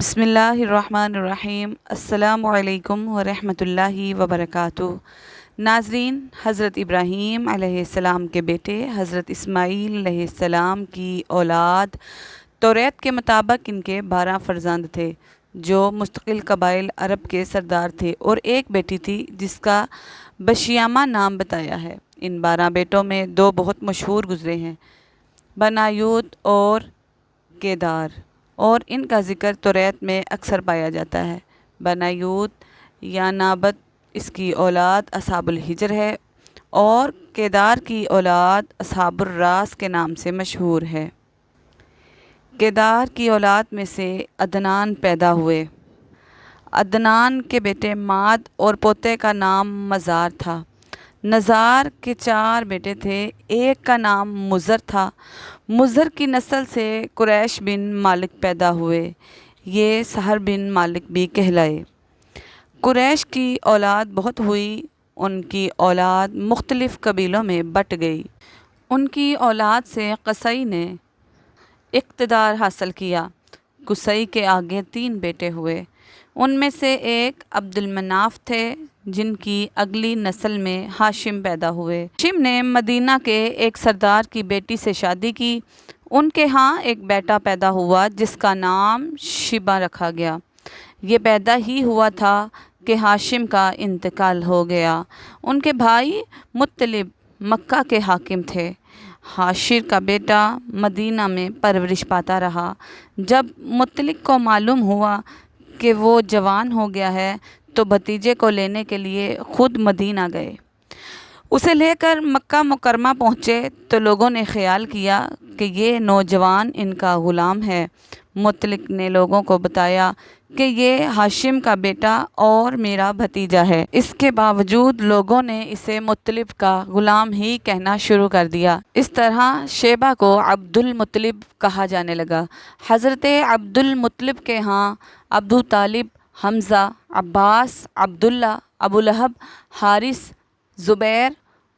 بسم اللہ الرحمن الرحیم۔ السلام علیکم ورحمۃ اللہ وبرکاتہ۔ ناظرین، حضرت ابراہیم علیہ السلام کے بیٹے حضرت اسماعیل علیہ السلام کی اولاد توریت کے مطابق ان کے 12 فرزند تھے جو مستقل قبائل عرب کے سردار تھے، اور ایک بیٹی تھی جس کا بشیامہ نام بتایا ہے۔ ان 12 بیٹوں میں 2 بہت مشہور گزرے ہیں، بنایوت اور کیدار، اور ان کا ذکر توریت میں اکثر پایا جاتا ہے۔ بنایوت یا نابت اس کی اولاد اصحاب الحجر ہے، اور کیدار کی اولاد اصحاب الراس کے نام سے مشہور ہے۔ کیدار کی اولاد میں سے عدنان پیدا ہوئے۔ عدنان کے بیٹے ماد اور پوتے کا نام مزار تھا۔ نزار کے 4 بیٹے تھے، ایک کا نام مزر تھا۔ مزر کی نسل سے قریش بن مالک پیدا ہوئے، یہ سہر بن مالک بھی کہلائے۔ قریش کی اولاد بہت ہوئی، ان کی اولاد مختلف قبیلوں میں بٹ گئی۔ ان کی اولاد سے قصی نے اقتدار حاصل کیا۔ قصی کے آگے 3 بیٹے ہوئے، ان میں سے ایک عبد المناف تھے، جن کی اگلی نسل میں ہاشم پیدا ہوئے۔ ہاشم نے مدینہ کے ایک سردار کی بیٹی سے شادی کی، ان کے ہاں ایک بیٹا پیدا ہوا جس کا نام شیبہ رکھا گیا۔ یہ پیدا ہی ہوا تھا کہ ہاشم کا انتقال ہو گیا۔ ان کے بھائی مطلب مکہ کے حاکم تھے۔ ہاشر کا بیٹا مدینہ میں پرورش پاتا رہا۔ جب مطلب کو معلوم ہوا کہ وہ جوان ہو گیا ہے تو بھتیجے کو لینے کے لیے خود مدینہ گئے۔ اسے لے کر مکہ مکرمہ پہنچے تو لوگوں نے خیال کیا کہ یہ نوجوان ان کا غلام ہے۔ مطلب نے لوگوں کو بتایا کہ یہ ہاشم کا بیٹا اور میرا بھتیجا ہے۔ اس کے باوجود لوگوں نے اسے مطلب کا غلام ہی کہنا شروع کر دیا۔ اس طرح شیبہ کو عبد المطلب کہا جانے لگا۔ حضرت عبد المطلب کے ہاں ابو طالب، حمزہ، عباس، عبداللہ، ابو لہب، حارث، زبیر،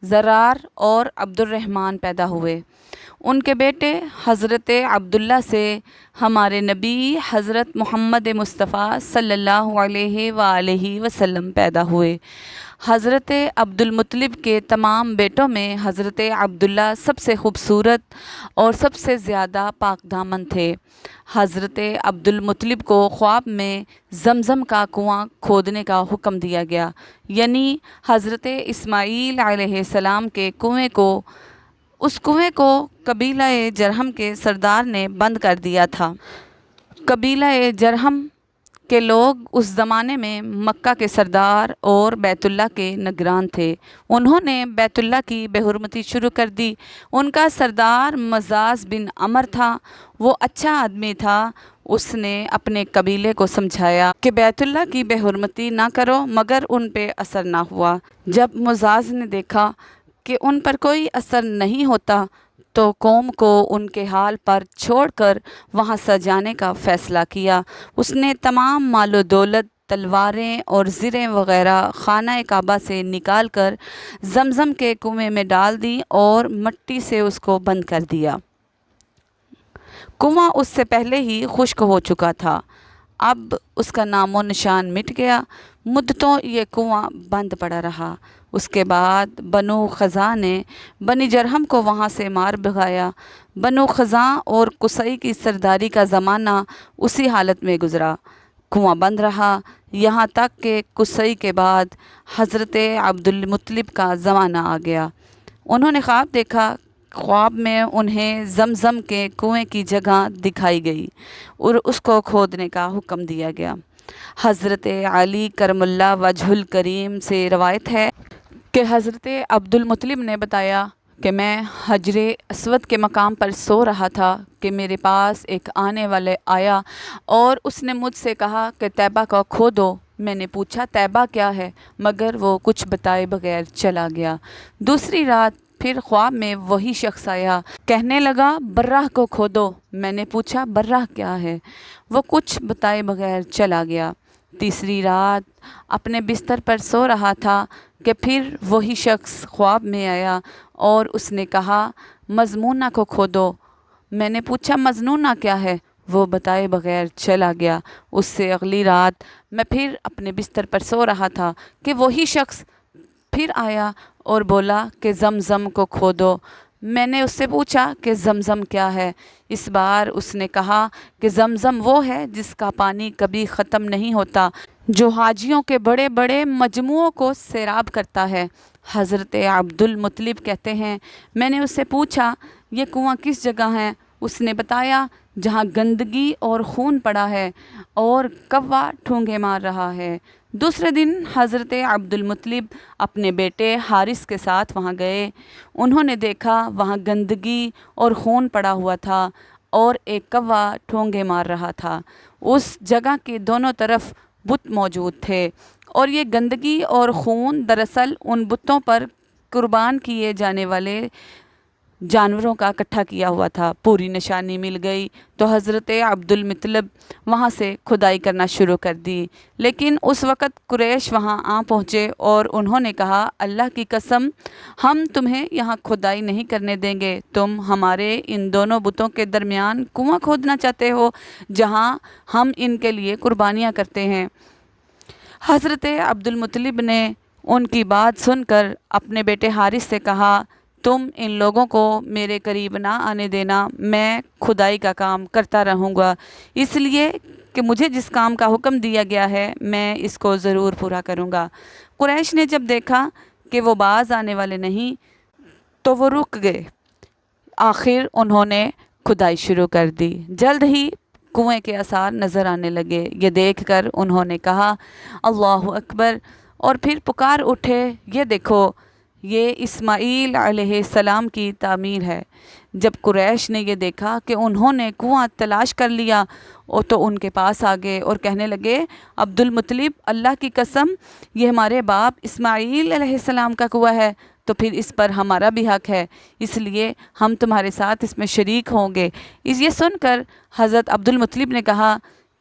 زرار اور عبد الرحمن پیدا ہوئے۔ ان کے بیٹے حضرت عبداللہ سے ہمارے نبی حضرت محمد مصطفیٰ صلی اللہ علیہ وآلہ وسلم پیدا ہوئے۔ حضرت عبد المطلب کے تمام بیٹوں میں حضرت عبداللہ سب سے خوبصورت اور سب سے زیادہ پاک دامن تھے۔ حضرت عبد المطلب کو خواب میں زمزم کا کنواں کھودنے کا حکم دیا گیا، یعنی حضرت اسماعیل علیہ السلام کے کنویں کو۔ اس کنویں کو قبیلہ جرہم کے سردار نے بند کر دیا تھا۔ قبیلہ جرہم کے لوگ اس زمانے میں مکہ کے سردار اور بیت اللہ کے نگران تھے۔ انہوں نے بیت اللہ کی بے حرمتی شروع کر دی۔ ان کا سردار مزاز بن عمر تھا، وہ اچھا آدمی تھا۔ اس نے اپنے قبیلے کو سمجھایا کہ بیت اللہ کی بے حرمتی نہ کرو، مگر ان پہ اثر نہ ہوا۔ جب مزاز نے دیکھا کہ ان پر کوئی اثر نہیں ہوتا تو قوم کو ان کے حال پر چھوڑ کر وہاں سجانے کا فیصلہ کیا۔ اس نے تمام مال و دولت، تلواریں اور زریں وغیرہ خانہ کعبہ سے نکال کر زمزم کے کنویں میں ڈال دی اور مٹی سے اس کو بند کر دیا۔ کنواں اس سے پہلے ہی خشک ہو چکا تھا، اب اس کا نام و نشان مٹ گیا۔ مدتوں یہ کنواں بند پڑا رہا۔ اس کے بعد بنو خزاع نے بنی جرہم کو وہاں سے مار بھگایا۔ بنو خزاع اور قصی کی سرداری کا زمانہ اسی حالت میں گزرا، کنواں بند رہا، یہاں تک کہ قصی کے بعد حضرت عبد المطلب کا زمانہ آ گیا۔ انہوں نے خواب دیکھا، خواب میں انہیں زمزم کے کنویں کی جگہ دکھائی گئی اور اس کو کھودنے کا حکم دیا گیا۔ حضرت علی کرم اللہ وجہ الکریم سے روایت ہے کہ حضرت عبد المطلب نے بتایا کہ میں حجر اسود کے مقام پر سو رہا تھا کہ میرے پاس ایک آنے والے آیا اور اس نے مجھ سے کہا کہ طیبہ کو کھودو۔ میں نے پوچھا طیبہ کیا ہے، مگر وہ کچھ بتائے بغیر چلا گیا۔ دوسری رات پھر خواب میں وہی شخص آیا، کہنے لگا برہ کو کھودو۔ میں نے پوچھا برہ کیا ہے، وہ کچھ بتائے بغیر چلا گیا۔ تیسری رات اپنے بستر پر سو رہا تھا کہ پھر وہی شخص خواب میں آیا اور اس نے کہا مضمونہ کو کھودو۔ میں نے پوچھا مضمونہ کیا ہے، وہ بتائے بغیر چلا گیا۔ اس سے اگلی رات میں پھر اپنے بستر پر سو رہا تھا کہ وہی شخص پھر آیا اور بولا کہ زمزم کو کھودو۔ میں نے اس سے پوچھا کہ زمزم کیا ہے؟ اس بار اس نے کہا کہ زمزم وہ ہے جس کا پانی کبھی ختم نہیں ہوتا، جو حاجیوں کے بڑے بڑے مجموعوں کو سیراب کرتا ہے۔ حضرت عبد المطلب کہتے ہیں میں نے اس سے پوچھا یہ کنواں کس جگہ ہے؟ اس نے بتایا جہاں گندگی اور خون پڑا ہے اور کوا ٹھونگے مار رہا ہے۔ دوسرے دن حضرت عبد المطلب اپنے بیٹے حارث کے ساتھ وہاں گئے۔ انہوں نے دیکھا وہاں گندگی اور خون پڑا ہوا تھا اور ایک کوا ٹھونگے مار رہا تھا۔ اس جگہ کے دونوں طرف بت موجود تھے اور یہ گندگی اور خون دراصل ان بتوں پر قربان کیے جانے والے جانوروں کا اکٹھا کیا ہوا تھا۔ پوری نشانی مل گئی تو حضرت عبد المطلب وہاں سے کھدائی کرنا شروع کر دی، لیکن اس وقت قریش وہاں آ پہنچے اور انہوں نے کہا اللہ کی قسم ہم تمہیں یہاں کھدائی نہیں کرنے دیں گے، تم ہمارے ان دونوں بتوں کے درمیان کنواں کھودنا چاہتے ہو جہاں ہم ان کے لیے قربانیاں کرتے ہیں۔ حضرت عبد المطلب نے ان کی بات سن کر اپنے بیٹے حارث سے کہا تم ان لوگوں کو میرے قریب نہ آنے دینا، میں کھدائی کا کام کرتا رہوں گا، اس لیے کہ مجھے جس کام کا حکم دیا گیا ہے میں اس کو ضرور پورا کروں گا۔ قریش نے جب دیکھا کہ وہ باز آنے والے نہیں تو وہ رک گئے۔ آخر انہوں نے کھدائی شروع کر دی۔ جلد ہی کنویں کے آثار نظر آنے لگے۔ یہ دیکھ کر انہوں نے کہا اللہ اکبر، اور پھر پکار اٹھے یہ دیکھو یہ اسماعیل علیہ السلام کی تعمیر ہے۔ جب قریش نے یہ دیکھا کہ انہوں نے کنواں تلاش کر لیا تو ان کے پاس آ گئے اور کہنے لگے عبد المطلب اللہ کی قسم یہ ہمارے باپ اسماعیل علیہ السلام کا کنواں ہے، تو پھر اس پر ہمارا بھی حق ہے، اس لیے ہم تمہارے ساتھ اس میں شریک ہوں گے۔ یہ سن کر حضرت عبد المطلب نے کہا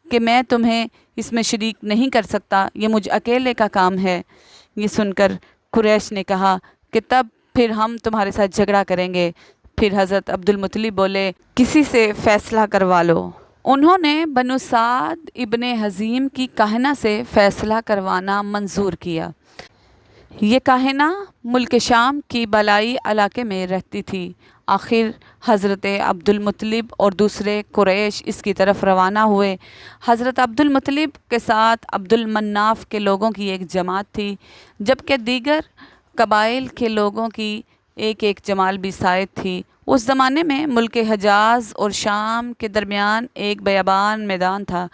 کہ میں تمہیں اس میں شریک نہیں کر سکتا، یہ مجھ اکیلے کا کام ہے۔ یہ سن کر قریش نے کہا کہ تب پھر ہم تمہارے ساتھ جھگڑا کریں گے۔ پھر حضرت عبد المطلب بولے کسی سے فیصلہ کروا لو۔ انہوں نے بنو سعد ابن حزیم کی کاہنہ سے فیصلہ کروانا منظور کیا۔ یہ کاہنہ ملک شام کی بالائی علاقے میں رہتی تھی۔ آخر حضرت عبد المطلب اور دوسرے قریش اس کی طرف روانہ ہوئے۔ حضرت عبد المطلب کے ساتھ عبد المناف کے لوگوں کی ایک جماعت تھی، جبکہ دیگر قبائل کے لوگوں کی ایک ایک جماعت بھی سائد تھی۔ اس زمانے میں ملک حجاز اور شام کے درمیان ایک بیابان میدان تھا،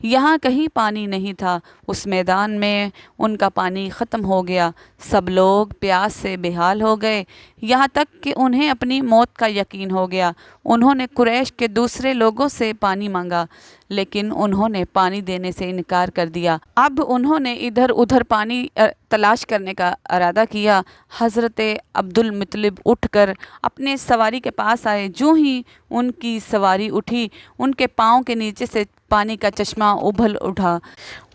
یہاں کہیں پانی نہیں تھا۔ اس میدان میں ان کا پانی ختم ہو گیا، سب لوگ پیاس سے بے حال ہو گئے، یہاں تک کہ انہیں اپنی موت کا یقین ہو گیا۔ انہوں نے قریش کے دوسرے لوگوں سے پانی مانگا، لیکن انہوں نے پانی دینے سے انکار کر دیا۔ اب انہوں نے ادھر ادھر پانی تلاش کرنے کا ارادہ کیا۔ حضرت عبد المطلب اٹھ کر اپنے سواری کے پاس آئے۔ جو ہی ان کی سواری اٹھی ان کے پاؤں کے نیچے سے پانی کا چشمہ ابھل اٹھا۔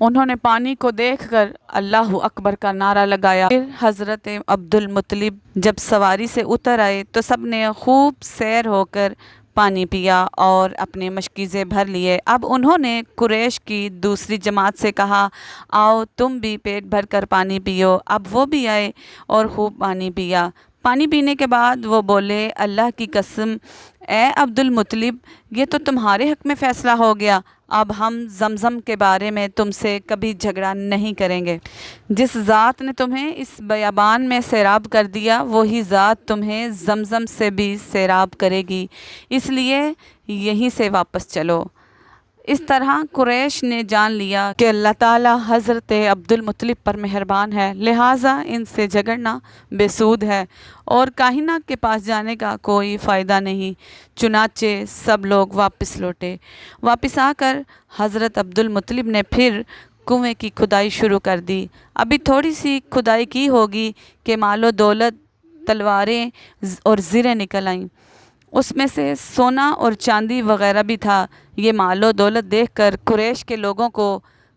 انہوں نے پانی کو دیکھ کر اللہ اکبر کا نعرہ لگایا۔ پھر حضرت عبد المطلب جب سواری سے اتر آئے تو سب نے خوب سیر ہو کر پانی پیا اور اپنے مشکیزیں بھر لیے۔ اب انہوں نے قریش کی دوسری جماعت سے کہا آؤ تم بھی پیٹ بھر کر پانی پیو۔ اب وہ بھی آئے اور خوب پانی پیا۔ پانی پینے کے بعد وہ بولے اللہ کی قسم اے عبد المطلب یہ تو تمہارے حق میں فیصلہ ہو گیا، اب ہم زمزم کے بارے میں تم سے کبھی جھگڑا نہیں کریں گے۔ جس ذات نے تمہیں اس بیابان میں سیراب کر دیا وہی ذات تمہیں زمزم سے بھی سیراب کرے گی، اس لیے یہیں سے واپس چلو۔ اس طرح قریش نے جان لیا کہ اللہ تعالیٰ حضرت عبد المطلب پر مہربان ہے، لہٰذا ان سے جھگڑنا بے سود ہے اور کاہنہ کے پاس جانے کا کوئی فائدہ نہیں۔ چنانچہ سب لوگ واپس لوٹے۔ واپس آ کر حضرت عبد المطلب نے پھر کنویں کی کھدائی شروع کر دی۔ ابھی تھوڑی سی کھدائی کی ہوگی کہ مال و دولت، تلواریں اور زریں نکل آئیں۔ اس میں سے سونا اور چاندی وغیرہ بھی تھا۔ یہ مال و دولت دیکھ کر قریش کے لوگوں کو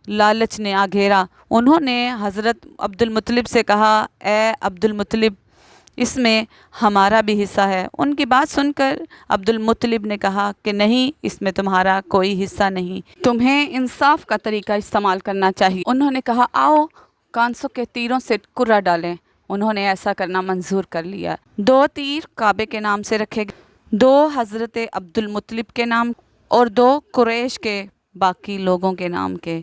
لالچ نے آ گھیرا۔ انہوں نے حضرت عبد المطلب سے کہا اے عبد المطلب اس میں ہمارا بھی حصہ ہے۔ ان کی بات سن کر عبد المطلب نے کہا کہ نہیں، اس میں تمہارا کوئی حصہ نہیں، تمہیں انصاف کا طریقہ استعمال کرنا چاہیے۔ انہوں نے کہا آؤ کانسوں کے تیروں سے کرہ ڈالیں۔ انہوں نے ایسا کرنا منظور کر لیا۔ 2 تیر کعبے کے نام سے رکھے گئے، 2 حضرت عبد المطلب کے نام اور 2 قریش کے باقی لوگوں کے نام کے۔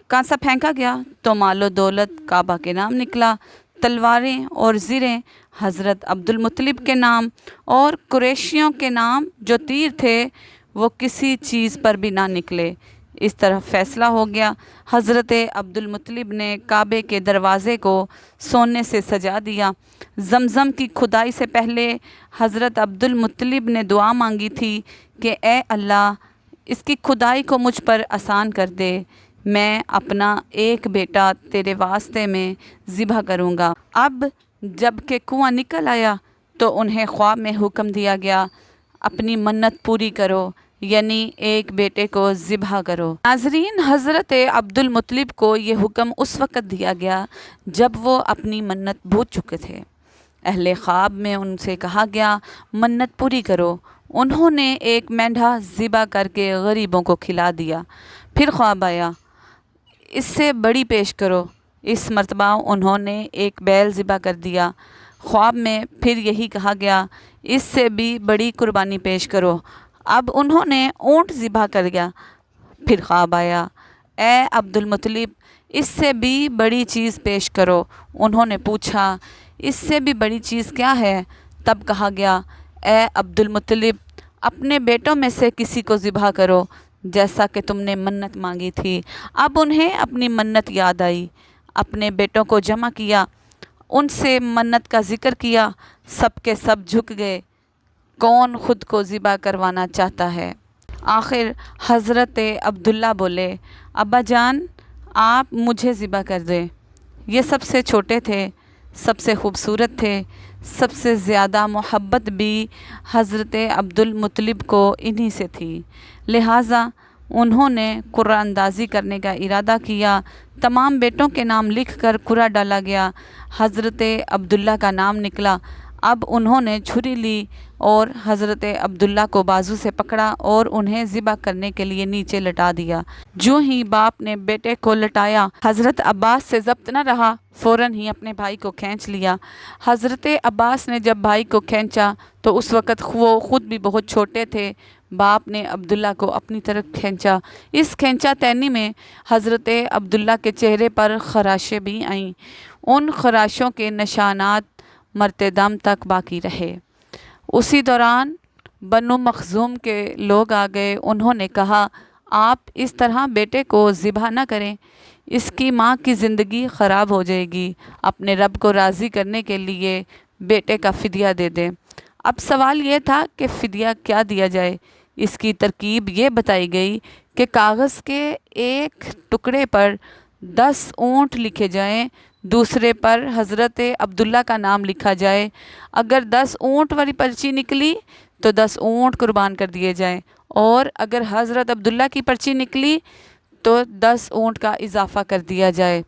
کانسا پھینکا گیا تو مال و دولت کعبہ کے نام نکلا، تلواریں اور زریں حضرت عبد المطلب کے نام، اور قریشیوں کے نام جو تیر تھے وہ کسی چیز پر بھی نہ نکلے۔ اس طرح فیصلہ ہو گیا۔ حضرت عبد المطلب نے کعبے کے دروازے کو سونے سے سجا دیا۔ زمزم کی کھدائی سے پہلے حضرت عبد المطلب نے دعا مانگی تھی کہ اے اللہ، اس کی کھدائی کو مجھ پر آسان کر دے، میں اپنا ایک بیٹا تیرے واسطے میں ذبح کروں گا۔ اب جب کہ کنواں نکل آیا تو انہیں خواب میں حکم دیا گیا اپنی منت پوری کرو، یعنی ایک بیٹے کو ذبح کرو۔ ناظرین، حضرت عبد المطلب کو یہ حکم اس وقت دیا گیا جب وہ اپنی منت بھول چکے تھے۔ اہل خواب میں ان سے کہا گیا منت پوری کرو۔ انہوں نے ایک مینڈھا ذبح کر کے غریبوں کو کھلا دیا۔ پھر خواب آیا اس سے بڑی پیش کرو۔ اس مرتبہ انہوں نے ایک بیل ذبح کر دیا۔ خواب میں پھر یہی کہا گیا اس سے بھی بڑی قربانی پیش کرو۔ اب انہوں نے اونٹ ذبح کر دیا۔ پھر خواب آیا اے عبد المطلب، اس سے بھی بڑی چیز پیش کرو۔ انہوں نے پوچھا اس سے بھی بڑی چیز کیا ہے؟ تب کہا گیا اے عبد المطلب، اپنے بیٹوں میں سے کسی کو ذبح کرو جیسا کہ تم نے منت مانگی تھی۔ اب انہیں اپنی منت یاد آئی، اپنے بیٹوں کو جمع کیا، ان سے منت کا ذکر کیا، سب کے سب جھک گئے۔ کون خود کو ذبح کروانا چاہتا ہے؟ آخر حضرت عبداللہ بولے ابا جان، آپ مجھے ذبح کر دیں۔ یہ سب سے چھوٹے تھے، سب سے خوبصورت تھے، سب سے زیادہ محبت بھی حضرت عبد المطلب کو انہی سے تھی، لہٰذا انہوں نے قرعہ اندازی کرنے کا ارادہ کیا۔ تمام بیٹوں کے نام لکھ کر قرعہ ڈالا گیا۔ حضرت عبداللہ کا نام نکلا۔ اب انہوں نے چھری لی اور حضرت عبداللہ کو بازو سے پکڑا اور انہیں ذبح کرنے کے لیے نیچے لٹا دیا۔ جو ہی باپ نے بیٹے کو لٹایا، حضرت عباس سے ضبط نہ رہا، فوراً ہی اپنے بھائی کو کھینچ لیا۔ حضرت عباس نے جب بھائی کو کھینچا تو اس وقت وہ خود بھی بہت چھوٹے تھے۔ باپ نے عبداللہ کو اپنی طرف کھینچا۔ اس کھینچا تینی میں حضرت عبداللہ کے چہرے پر خراشیں بھی آئیں۔ ان خراشوں کے نشانات مرتے دم تک باقی رہے۔ اسی دوران بنو مخزوم کے لوگ آ گئے۔ انہوں نے کہا آپ اس طرح بیٹے کو ذبح نہ کریں، اس کی ماں کی زندگی خراب ہو جائے گی۔ اپنے رب کو راضی کرنے کے لیے بیٹے کا فدیہ دے دیں۔ اب سوال یہ تھا کہ فدیہ کیا دیا جائے؟ اس کی ترکیب یہ بتائی گئی کہ کاغذ کے ایک ٹکڑے پر 10 اونٹ لکھے جائیں، دوسرے پر حضرت عبداللہ کا نام لکھا جائے۔ اگر 10 اونٹ والی پرچی نکلی تو 10 اونٹ قربان کر دیے جائیں، اور اگر حضرت عبداللہ کی پرچی نکلی تو 10 اونٹ کا اضافہ کر دیا جائے۔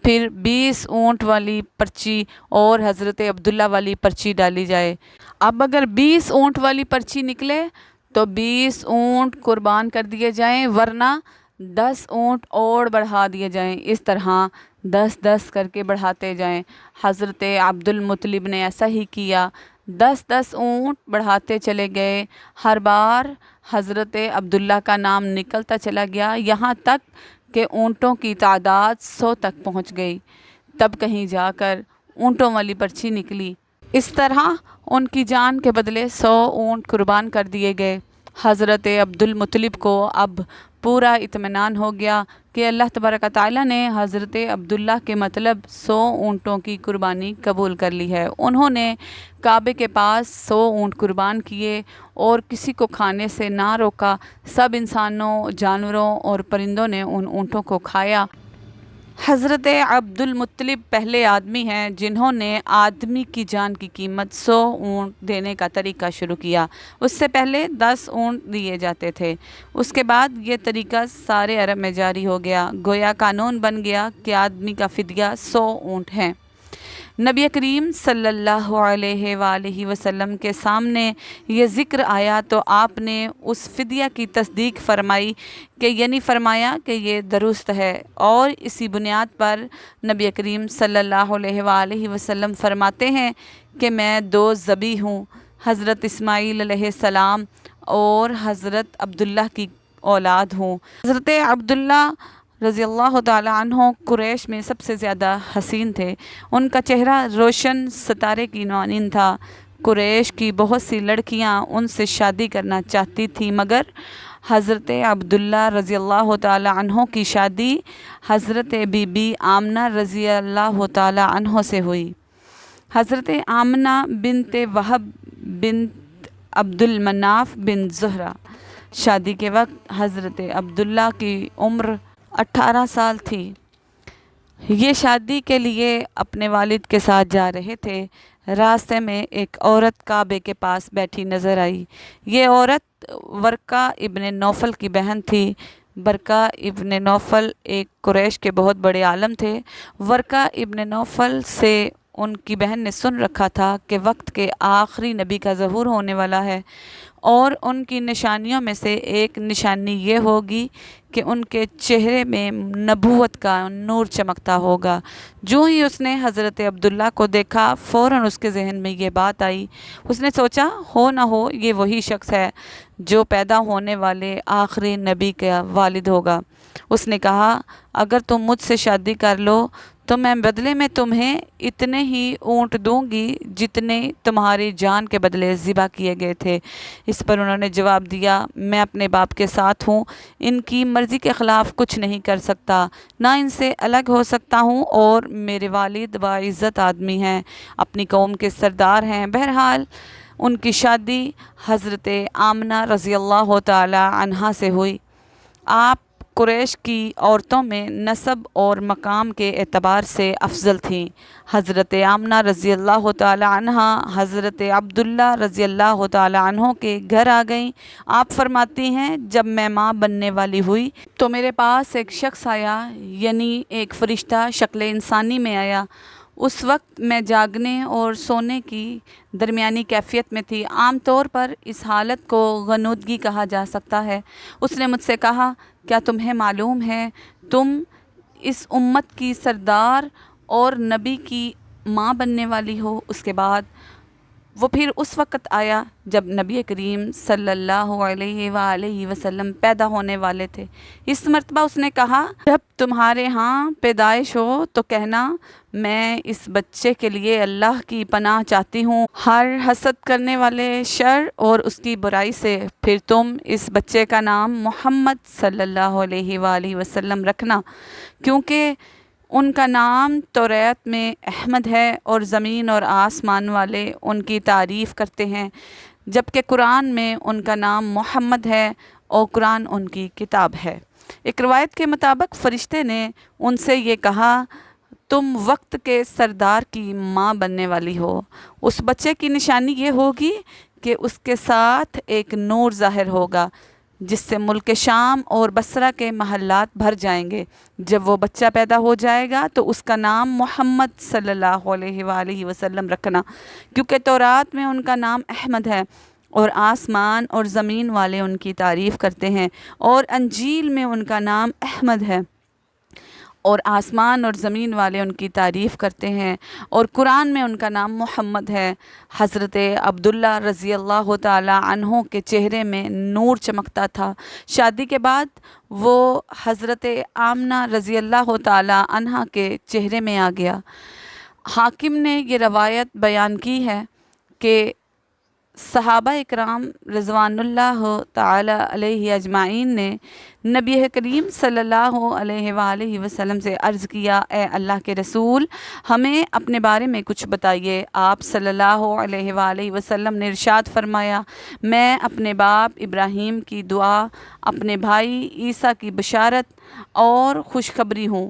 پھر 20 اونٹ والی پرچی اور حضرت عبداللہ والی پرچی ڈالی جائے۔ اب اگر 20 اونٹ والی پرچی نکلے تو 20 اونٹ قربان کر دیے جائیں، ورنہ 10 اونٹ اور بڑھا دیے جائیں۔ اس طرح 10-10 کر کے بڑھاتے جائیں۔ حضرت عبد المطلب نے ایسا ہی کیا، 10-10 اونٹ بڑھاتے چلے گئے۔ ہر بار حضرت عبداللہ کا نام نکلتا چلا گیا، یہاں تک کہ اونٹوں کی تعداد 100 تک پہنچ گئی۔ تب کہیں جا کر اونٹوں والی پرچی نکلی۔ اس طرح ان کی جان کے بدلے 100 اونٹ قربان کر دیے گئے۔ حضرت عبد المطلب کو اب پورا اطمینان ہو گیا کہ اللہ تبارک و تعالیٰ نے حضرت عبداللہ کے مطلب 100 اونٹوں کی قربانی قبول کر لی ہے۔ انہوں نے کعبے کے پاس 100 اونٹ قربان کیے اور کسی کو کھانے سے نہ روکا۔ سب انسانوں، جانوروں اور پرندوں نے ان اونٹوں کو کھایا۔ حضرت عبد المطلب پہلے آدمی ہیں جنہوں نے آدمی کی جان کی قیمت 100 اونٹ دینے کا طریقہ شروع کیا۔ اس سے پہلے 10 اونٹ دیے جاتے تھے۔ اس کے بعد یہ طریقہ سارے عرب میں جاری ہو گیا، گویا قانون بن گیا کہ آدمی کا فدیہ 100 اونٹ ہے۔ نبی کریم صلی اللہ علیہ وآلہ وسلم کے سامنے یہ ذکر آیا تو آپ نے اس فدیہ کی تصدیق فرمائی کہ یعنی فرمایا کہ یہ درست ہے، اور اسی بنیاد پر نبی کریم صلی اللہ علیہ وآلہ وسلم فرماتے ہیں کہ میں دو ذبیح ہوں، حضرت اسماعیل علیہ السلام اور حضرت عبداللہ کی اولاد ہوں۔ حضرت عبداللہ رضی اللہ تعالیٰ عنہ قریش میں سب سے زیادہ حسین تھے، ان کا چہرہ روشن ستارے کی مانند تھا۔ قریش کی بہت سی لڑکیاں ان سے شادی کرنا چاہتی تھیں، مگر حضرت عبداللہ رضی اللہ تعالیٰ عنہ کی شادی حضرت بی بی آمنہ رضی اللہ تعالیٰ عنہ سے ہوئی۔ حضرت آمنہ بنت وہب بنت عبد المناف بن زہرہ۔ شادی کے وقت حضرت عبداللہ کی عمر 18 سال تھی۔ یہ شادی کے لیے اپنے والد کے ساتھ جا رہے تھے، راستے میں ایک عورت کعبے کے پاس بیٹھی نظر آئی۔ یہ عورت ورقہ ابن نوفل کی بہن تھی۔ ورقہ ابن نوفل ایک قریش کے بہت بڑے عالم تھے۔ ورقہ ابن نوفل سے ان کی بہن نے سن رکھا تھا کہ وقت کے آخری نبی کا ظہور ہونے والا ہے، اور ان کی نشانیوں میں سے ایک نشانی یہ ہوگی کہ ان کے چہرے میں نبوت کا نور چمکتا ہوگا۔ جو ہی اس نے حضرت عبداللہ کو دیکھا، فوراً اس کے ذہن میں یہ بات آئی۔ اس نے سوچا ہو نہ ہو یہ وہی شخص ہے جو پیدا ہونے والے آخری نبی کا والد ہوگا۔ اس نے کہا اگر تم مجھ سے شادی کر لو تو میں بدلے میں تمہیں اتنے ہی اونٹ دوں گی جتنے تمہاری جان کے بدلے ذبح کیے گئے تھے۔ اس پر انہوں نے جواب دیا میں اپنے باپ کے ساتھ ہوں، ان کی مرضی کے خلاف کچھ نہیں کر سکتا، نہ ان سے الگ ہو سکتا ہوں، اور میرے والد باعزت آدمی ہیں، اپنی قوم کے سردار ہیں۔ بہرحال ان کی شادی حضرت آمنہ رضی اللہ تعالی عنہا سے ہوئی۔ آپ قریش کی عورتوں میں نسب اور مقام کے اعتبار سے افضل تھیں۔ حضرت آمنہ رضی اللہ تعالی عنہا حضرت عبداللہ رضی اللہ تعالی عنہ کے گھر آ گئیں۔ آپ فرماتی ہیں جب میں ماں بننے والی ہوئی تو میرے پاس ایک شخص آیا، یعنی ایک فرشتہ شکل انسانی میں آیا۔ اس وقت میں جاگنے اور سونے کی درمیانی کیفیت میں تھی۔ عام طور پر اس حالت کو غنودگی کہا جا سکتا ہے۔ اس نے مجھ سے کہا کیا تمہیں معلوم ہے تم اس امت کی سردار اور نبی کی ماں بننے والی ہو؟ اس کے بعد وہ پھر اس وقت آیا جب نبی کریم صلی اللہ علیہ وآلہ وسلم پیدا ہونے والے تھے۔ اس مرتبہ اس نے کہا جب تمہارے ہاں پیدائش ہو تو کہنا میں اس بچے کے لیے اللہ کی پناہ چاہتی ہوں ہر حسد کرنے والے شر اور اس کی برائی سے۔ پھر تم اس بچے کا نام محمد صلی اللہ علیہ وآلہ وسلم رکھنا، کیونکہ ان کا نام توریت میں احمد ہے اور زمین اور آسمان والے ان کی تعریف کرتے ہیں، جبکہ قرآن میں ان کا نام محمد ہے اور قرآن ان کی کتاب ہے۔ ایک روایت کے مطابق فرشتے نے ان سے یہ کہا تم وقت کے سردار کی ماں بننے والی ہو۔ اس بچے کی نشانی یہ ہوگی کہ اس کے ساتھ ایک نور ظاہر ہوگا جس سے ملک شام اور بصرہ کے محلات بھر جائیں گے۔ جب وہ بچہ پیدا ہو جائے گا تو اس کا نام محمد صلی اللہ علیہ وآلہ وسلم رکھنا، کیونکہ تورات میں ان کا نام احمد ہے اور آسمان اور زمین والے ان کی تعریف کرتے ہیں، اور انجیل میں ان کا نام احمد ہے اور آسمان اور زمین والے ان کی تعریف کرتے ہیں، اور قرآن میں ان کا نام محمد ہے۔ حضرت عبداللہ رضی اللہ تعالی عنہ کے چہرے میں نور چمکتا تھا۔ شادی کے بعد وہ حضرت آمنہ رضی اللہ تعالی عنہ کے چہرے میں آ گیا۔ حاکم نے یہ روایت بیان کی ہے کہ صحابہ اکرام رضوان اللہ تعالی علیہ اجمعین نے نبی کریم صلی اللہ علیہ وآلہ وسلم سے عرض کیا اے اللہ کے رسول ہمیں اپنے بارے میں کچھ بتائیے۔ آپ صلی اللہ علیہ وآلہ وسلم نے ارشاد فرمایا میں اپنے باپ ابراہیم کی دعا، اپنے بھائی عیسیٰ کی بشارت اور خوشخبری ہوں۔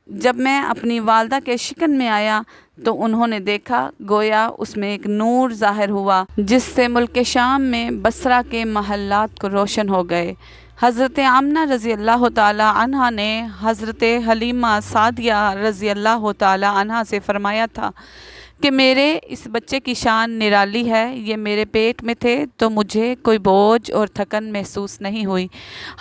جب میں اپنی والدہ کے شکن میں آیا تو انہوں نے دیکھا گویا اس میں ایک نور ظاہر ہوا جس سے ملک شام میں بصرہ کے محلات کو روشن ہو گئے۔ حضرت آمنہ رضی اللہ تعالیٰ عنہ نے حضرت حلیمہ سعدیہ رضی اللہ تعالیٰ عنہ سے فرمایا تھا کہ میرے اس بچے کی شان نرالی ہے، یہ میرے پیٹ میں تھے تو مجھے کوئی بوجھ اور تھکن محسوس نہیں ہوئی۔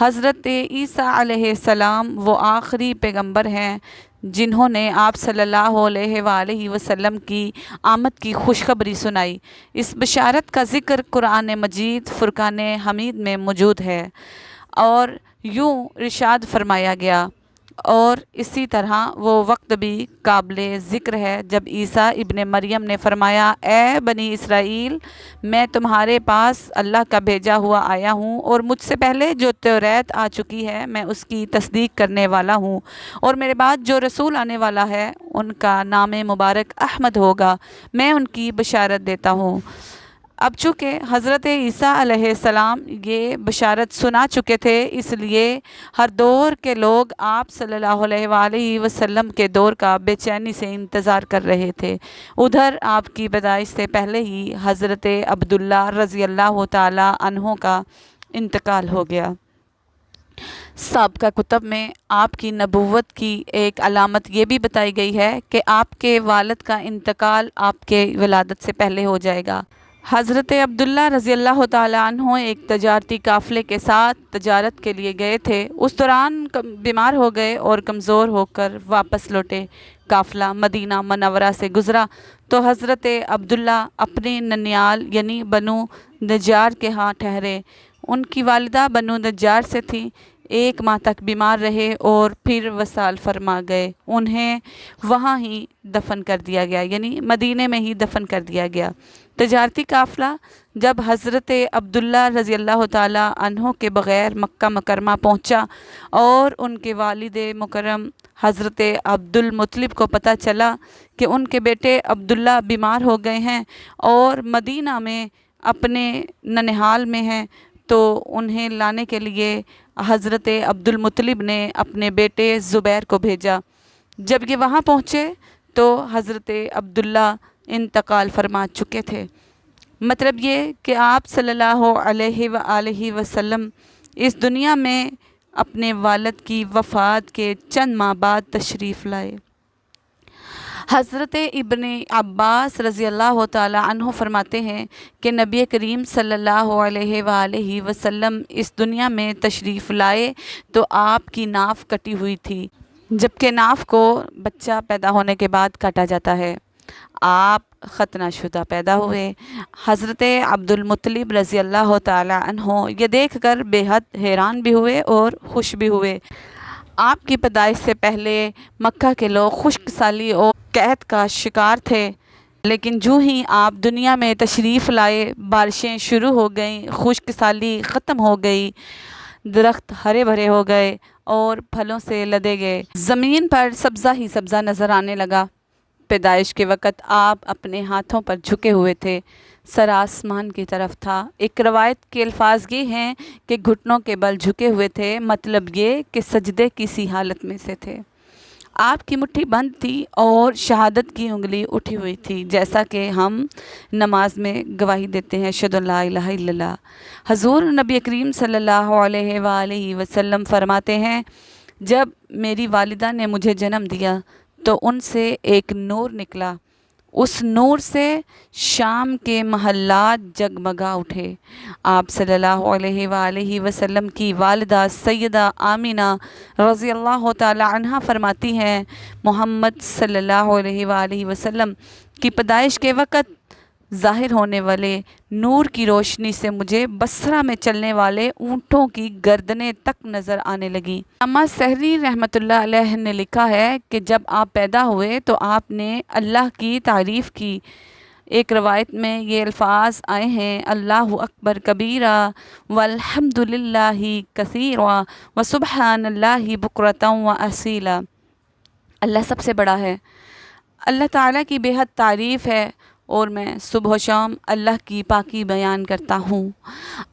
حضرت عیسیٰ علیہ السلام وہ آخری پیغمبر ہیں جنہوں نے آپ صلی اللہ علیہ وآلہ وسلم کی آمد کی خوشخبری سنائی۔ اس بشارت کا ذکر قرآن مجید فرقان حمید میں موجود ہے اور یوں ارشاد فرمایا گیا، اور اسی طرح وہ وقت بھی قابل ذکر ہے جب عیسیٰ ابن مریم نے فرمایا، اے بنی اسرائیل، میں تمہارے پاس اللہ کا بھیجا ہوا آیا ہوں، اور مجھ سے پہلے جو توریت آ چکی ہے میں اس کی تصدیق کرنے والا ہوں، اور میرے بعد جو رسول آنے والا ہے ان کا نام مبارک احمد ہوگا، میں ان کی بشارت دیتا ہوں۔ اب چونکہ حضرت عیسیٰ علیہ السلام یہ بشارت سنا چکے تھے، اس لیے ہر دور کے لوگ آپ صلی اللہ علیہ وآلہ وسلم کے دور کا بے چینی سے انتظار کر رہے تھے۔ ادھر آپ کی پیدائش سے پہلے ہی حضرت عبداللہ رضی اللہ تعالیٰ عنہ کا انتقال ہو گیا۔ سابقہ کتب میں آپ کی نبوت کی ایک علامت یہ بھی بتائی گئی ہے کہ آپ کے والد کا انتقال آپ کے ولادت سے پہلے ہو جائے گا۔ حضرت عبداللہ رضی اللہ تعالیٰ عنہ ایک تجارتی قافلے کے ساتھ تجارت کے لیے گئے تھے، اس دوران بیمار ہو گئے اور کمزور ہو کر واپس لوٹے۔ قافلہ مدینہ منورہ سے گزرا تو حضرت عبداللہ اپنے ننیال یعنی بنو نجار کے ہاں ٹھہرے۔ ان کی والدہ بنو نجار سے تھیں، 1 ماہ تک بیمار رہے اور پھر وصال فرما گئے۔ انہیں وہاں ہی دفن کر دیا گیا، یعنی مدینے میں ہی دفن کر دیا گیا۔ تجارتی قافلہ جب حضرت عبداللہ رضی اللہ تعالیٰ عنہ کے بغیر مکہ مکرمہ پہنچا اور ان کے والد مکرم حضرت عبد المطلب کو پتہ چلا کہ ان کے بیٹے عبداللہ بیمار ہو گئے ہیں اور مدینہ میں اپنے ننہال میں ہیں، تو انہیں لانے کے لیے حضرت عبد المطلب نے اپنے بیٹے زبیر کو بھیجا۔ جب یہ وہاں پہنچے تو حضرت عبداللہ انتقال فرما چکے تھے۔ مطلب یہ کہ آپ صلی اللہ علیہ وآلہ وسلم اس دنیا میں اپنے والد کی وفات کے چند ماہ بعد تشریف لائے۔ حضرت ابن عباس رضی اللہ تعالیٰ عنہ فرماتے ہیں کہ نبی کریم صلی اللہ علیہ وآلہ وسلم اس دنیا میں تشریف لائے تو آپ کی ناف کٹی ہوئی تھی، جبکہ ناف کو بچہ پیدا ہونے کے بعد کاٹا جاتا ہے۔ آپ ختنہ شدہ پیدا ہوئے۔ حضرت عبد المطلب رضی اللہ تعالیٰ عنہ یہ دیکھ کر بے حد حیران بھی ہوئے اور خوش بھی ہوئے۔ آپ کی پیدائش سے پہلے مکہ کے لوگ خشک سالی اور قحط کا شکار تھے، لیکن جو ہی آپ دنیا میں تشریف لائے بارشیں شروع ہو گئیں، خشک سالی ختم ہو گئی، درخت ہرے بھرے ہو گئے اور پھلوں سے لدے گئے، زمین پر سبزہ ہی سبزہ نظر آنے لگا۔ پیدائش کے وقت آپ اپنے ہاتھوں پر جھکے ہوئے تھے، سر آسمان کی طرف تھا۔ ایک روایت کے الفاظ یہ ہیں کہ گھٹنوں کے بل جھکے ہوئے تھے، مطلب یہ کہ سجدے کی سی حالت میں سے تھے۔ آپ کی مٹھی بند تھی اور شہادت کی انگلی اٹھی ہوئی تھی، جیسا کہ ہم نماز میں گواہی دیتے ہیں، اشہد ان لا الہ الا اللہ۔ حضور نبی کریم صلی اللہ علیہ وآلہ وسلم فرماتے ہیں، جب میری والدہ نے مجھے جنم دیا تو ان سے ایک نور نکلا، اس نور سے شام کے محلات جگمگا اٹھے۔ آپ صلی اللہ علیہ وآلہ وسلم کی والدہ سیدہ آمینہ رضی اللہ تعالی عنہ فرماتی ہیں، محمد صلی اللہ علیہ وآلہ وسلم کی پیدائش کے وقت ظاہر ہونے والے نور کی روشنی سے مجھے بصرہ میں چلنے والے اونٹوں کی گردنیں تک نظر آنے لگیں۔ علامہ سحری رحمۃ اللہ علیہ نے لکھا ہے کہ جب آپ پیدا ہوئے تو آپ نے اللہ کی تعریف کی۔ ایک روایت میں یہ الفاظ آئے ہیں، اللہ اکبر کبیرہ والحمد للہ کثیرا وسبحان اللہ بکرۃ واصیلا۔ اللہ سب سے بڑا ہے، اللہ تعالیٰ کی بے حد تعریف ہے اور میں صبح و شام اللہ کی پاکی بیان کرتا ہوں۔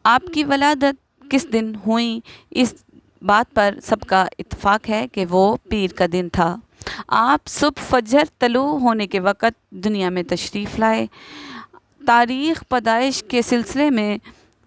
آپ کی ولادت کس دن ہوئی، اس بات پر سب کا اتفاق ہے کہ وہ پیر کا دن تھا۔ آپ صبح فجر طلوع ہونے کے وقت دنیا میں تشریف لائے۔ تاریخ پیدائش کے سلسلے میں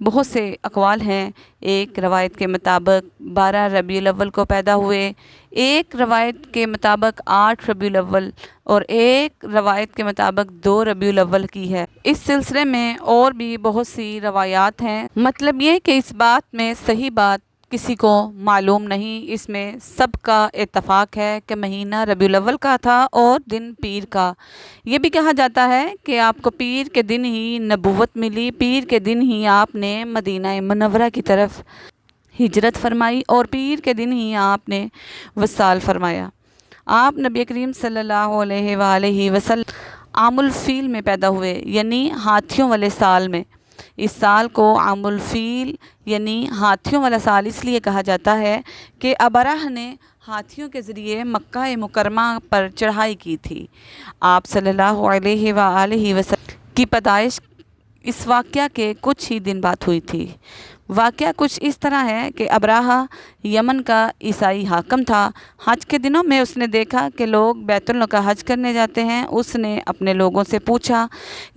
بہت سے اقوال ہیں۔ ایک روایت کے مطابق 12 ربیع الاول کو پیدا ہوئے، ایک روایت کے مطابق 8 ربیع الاول اور ایک روایت کے مطابق 2 ربیع الاول کی ہے۔ اس سلسلے میں اور بھی بہت سی روایات ہیں۔ مطلب یہ کہ اس بات میں صحیح بات کسی کو معلوم نہیں، اس میں سب کا اتفاق ہے کہ مہینہ ربیع الاول کا تھا اور دن پیر کا۔ یہ بھی کہا جاتا ہے کہ آپ کو پیر کے دن ہی نبوت ملی، پیر کے دن ہی آپ نے مدینہ منورہ کی طرف ہجرت فرمائی اور پیر کے دن ہی آپ نے وصال فرمایا۔ آپ نبی کریم صلی اللہ علیہ وآلہ وسلم عام الفیل میں پیدا ہوئے، یعنی ہاتھیوں والے سال میں۔ اس سال کو عام الفیل یعنی ہاتھیوں والا سال اس لیے کہا جاتا ہے کہ ابرہہ نے ہاتھیوں کے ذریعے مکہ مکرمہ پر چڑھائی کی تھی۔ آپ صلی اللہ علیہ وآلہ وسلم کی پیدائش اس واقعہ کے کچھ ہی دن بعد ہوئی تھی۔ واقعہ کچھ اس طرح ہے کہ ابرہہ یمن کا عیسائی حاکم تھا۔ حج کے دنوں میں اس نے دیکھا کہ لوگ بیت اللہ کا حج کرنے جاتے ہیں۔ اس نے اپنے لوگوں سے پوچھا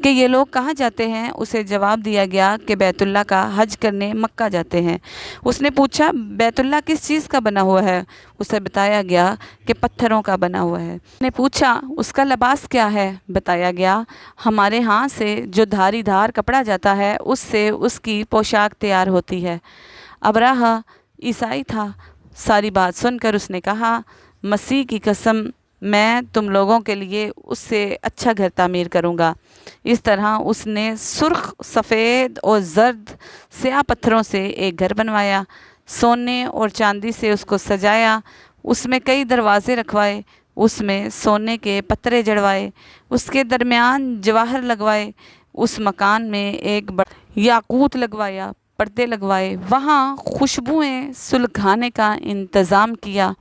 کہ یہ لوگ کہاں جاتے ہیں؟ اسے جواب دیا گیا کہ بیت اللہ کا حج کرنے مکہ جاتے ہیں۔ اس نے پوچھا بیت اللہ کس چیز کا بنا ہوا ہے؟ اسے بتایا گیا کہ پتھروں کا بنا ہوا ہے۔ اس نے پوچھا اس کا لباس کیا ہے؟ بتایا گیا ہمارے ہاں سے جو دھاری دھار کپڑا جاتا ہے اس سے اس کی پوشاک تیار ہوتی ہے۔ ابرہہ عیسائی تھا۔ ساری بات سن کر اس نے کہا مسیح کی قسم میں تم لوگوں کے لیے اس سے اچھا گھر تعمیر کروں گا۔ اس طرح اس نے سرخ، سفید اور زرد سیاہ پتھروں سے ایک گھر بنوایا، سونے اور چاندی سے اس کو سجایا، اس میں کئی دروازے رکھوائے، اس میں سونے کے پترے جڑوائے، اس کے درمیان جواہر لگوائے، اس مکان میں ایک بڑا یاقوت لگوایا، پردے لگوائے، وہاں خوشبوئیں سلگانے کا انتظام کیا۔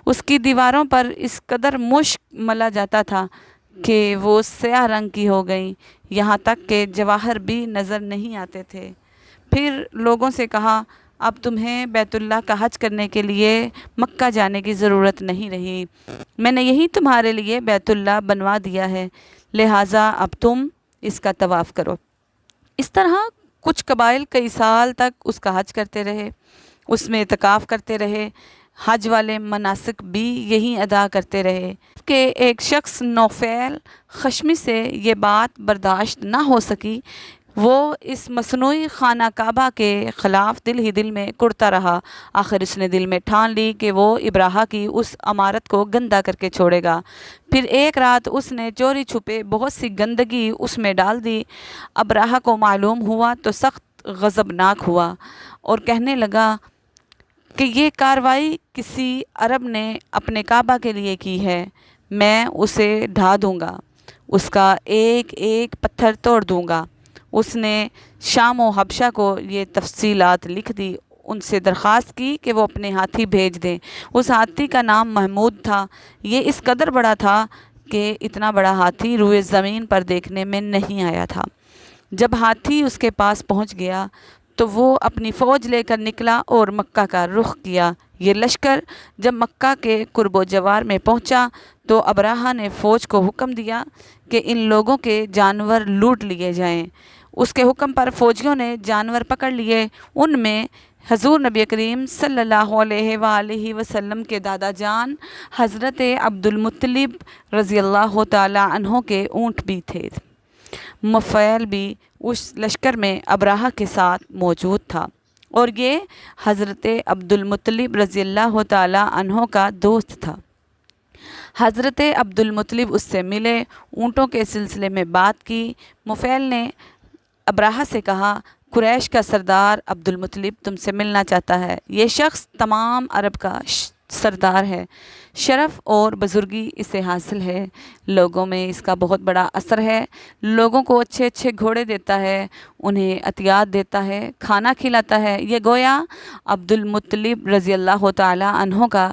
اس کی دیواروں پر اس قدر مشک ملا جاتا تھا کہ وہ سیاہ رنگ کی ہو گئیں، یہاں تک کہ جواہر بھی نظر نہیں آتے تھے۔ پھر لوگوں سے کہا اب تمہیں بیت اللہ کا حج کرنے کے لیے مکہ جانے کی ضرورت نہیں رہی، میں نے یہی تمہارے لیے بیت اللہ بنوا دیا ہے، لہٰذا اب تم اس کا طواف کرو۔ اس طرح کچھ قبائل کئی سال تک اس کا حج کرتے رہے، اس میں اعتکاف کرتے رہے، حج والے مناسک بھی یہی ادا کرتے رہے کہ ایک شخص نوفیل خشمی سے یہ بات برداشت نہ ہو سکی، وہ اس مصنوعی خانہ کعبہ کے خلاف دل ہی دل میں کڑتا رہا۔ آخر اس نے دل میں ٹھان لی کہ وہ ابرہہ کی اس عمارت کو گندہ کر کے چھوڑے گا۔ پھر ایک رات اس نے چوری چھپے بہت سی گندگی اس میں ڈال دی۔ ابرہہ کو معلوم ہوا تو سخت غضبناک ہوا اور کہنے لگا کہ یہ کارروائی کسی عرب نے اپنے کعبہ کے لیے کی ہے، میں اسے ڈھا دوں گا، اس کا ایک ایک پتھر توڑ دوں گا۔ اس نے شام و حبشہ کو یہ تفصیلات لکھ دی، ان سے درخواست کی کہ وہ اپنے ہاتھی بھیج دیں۔ اس ہاتھی کا نام محمود تھا۔ یہ اس قدر بڑا تھا کہ اتنا بڑا ہاتھی روئے زمین پر دیکھنے میں نہیں آیا تھا۔ جب ہاتھی اس کے پاس پہنچ گیا تو وہ اپنی فوج لے کر نکلا اور مکہ کا رخ کیا۔ یہ لشکر جب مکہ کے قرب و جوار میں پہنچا تو ابرہہ نے فوج کو حکم دیا کہ ان لوگوں کے جانور لوٹ لیے جائیں۔ اس کے حکم پر فوجیوں نے جانور پکڑ لیے۔ ان میں حضور نبی کریم صلی اللہ علیہ وآلہ وسلم کے دادا جان حضرت عبد المطلب رضی اللہ تعالی عنہ کے اونٹ بھی تھے۔ مفیل بھی اس لشکر میں ابرہہ کے ساتھ موجود تھا اور یہ حضرت عبد المطلب رضی اللہ تعالی عنہ کا دوست تھا۔ حضرت عبد المطلب اس سے ملے، اونٹوں کے سلسلے میں بات کی۔ مفیل نے ابرہہ سے کہا قریش کا سردار عبد المطلب تم سے ملنا چاہتا ہے۔ یہ شخص تمام عرب کا سردار ہے، شرف اور بزرگی اسے حاصل ہے، لوگوں میں اس کا بہت بڑا اثر ہے، لوگوں کو اچھے اچھے گھوڑے دیتا ہے، انہیں عطیات دیتا ہے، کھانا کھلاتا ہے۔ یہ گویا عبد المطلب رضی اللہ تعالی عنہ کا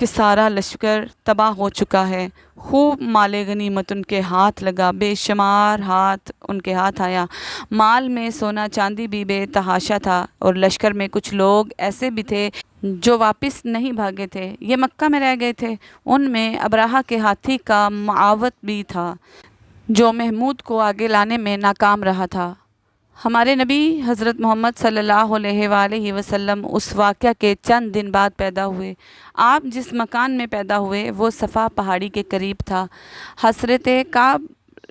کہ سارا لشکر تباہ ہو چکا ہے، خوب مال غنیمت ان کے ہاتھ لگا، بے شمار ہاتھ ان کے ہاتھ آیا، مال میں سونا چاندی بھی بے تحاشا تھا، اور لشکر میں کچھ لوگ ایسے بھی تھے جو واپس نہیں بھاگے تھے، یہ مکہ میں رہ گئے تھے۔ ان میں ابرہہ کے ہاتھی کا معاوت بھی تھا جو محمود کو آگے لانے میں ناکام رہا تھا۔ ہمارے نبی حضرت محمد صلی اللہ علیہ وآلہ وسلم اس واقعہ کے چند دن بعد پیدا ہوئے۔ آپ جس مکان میں پیدا ہوئے وہ صفا پہاڑی کے قریب تھا۔ حضرت کعب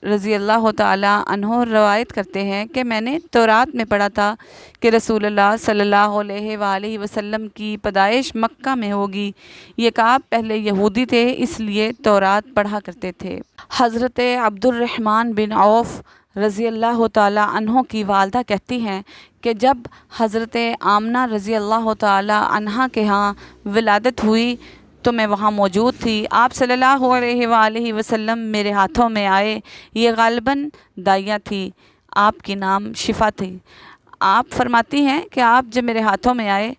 رضی اللہ تعالی عنہ روایت کرتے ہیں کہ میں نے تورات میں پڑھا تھا کہ رسول اللہ صلی اللہ علیہ وآلہ وسلم کی پیدائش مکہ میں ہوگی۔ یہ کعب پہلے یہودی تھے، اس لیے تورات پڑھا کرتے تھے۔ حضرت عبد الرحمن بن عوف رضی اللہ تعالی عنہ کی والدہ کہتی ہیں کہ جب حضرت آمنہ رضی اللہ تعالی عنہ کے ہاں ولادت ہوئی تو میں وہاں موجود تھی۔ آپ صلی اللہ علیہ وآلہ وسلم میرے ہاتھوں میں آئے، یہ غالباً دائیاں تھی، آپ کی نام شفا تھی۔ آپ فرماتی ہیں کہ آپ جب میرے ہاتھوں میں آئے